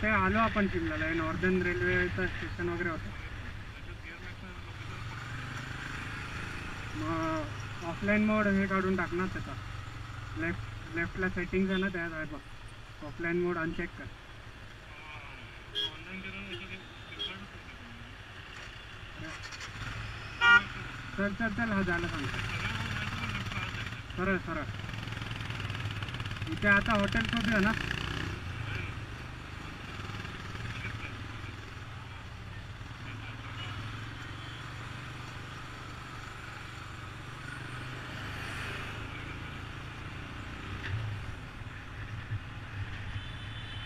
ते आलो आपण शिमल्याला, नॉर्दर्न रेल्वेचं स्टेशन वगैरे होतं. मग ऑफलाईन मोड हे काढून टाकणार त्याचा, लेफ्टला सेटिंग्स आहे ना त्यात आहे बघ, ऑफलाईन मोड अनचेक कर. चल चल चल, हा झालं सांगतो. सरळ सरळ इथे आता हॉटेल शोधूया ना.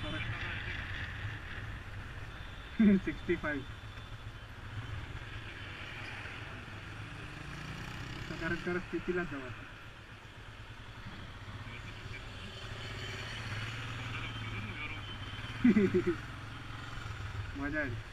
सरळ 65 करत करत स्थितीला जवळ. मजा आहे.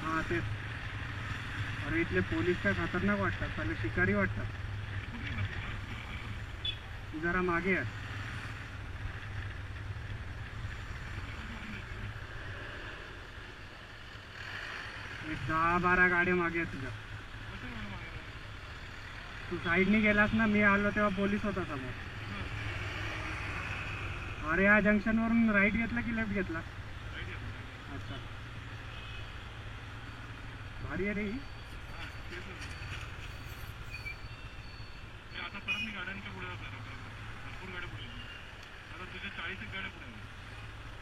हां तेच. अरे इथले पोलीस काय खतरनाक वाटतात, पहिले शिकारी वाटतात. जरा मागे आहे. एक 10-12 गाड्या मागे आहेत तुझ्या. तू साईडनी गेलास ना, मी आलो तेव्हा पोलीस होता समोर. अरे या जंक्शनवरून राईट घेतला की लेफ्ट घेतला? अच्छा, भारी आहे रे ही.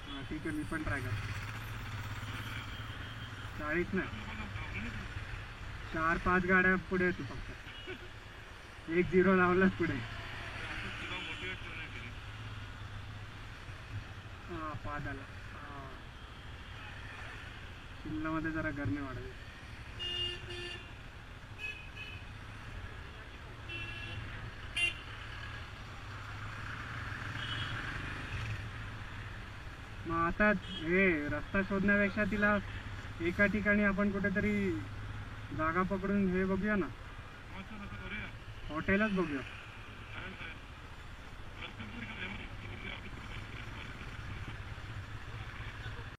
हां ठीक आहे, मी पण ट्राय कर. 40 नाही, 4-5 गाड्या पुढे तू फक्त. 1-0 लावलाच पुढे. हां 5 आला. हां शिमल्यामध्ये जरा गरमी वाढली. मग आता हे रस्ता शोधण्यापेक्षा तिला एका ठिकाणी आपण कुठेतरी जागा पकडून हे बघूया ना, हॉटेलच बघूया.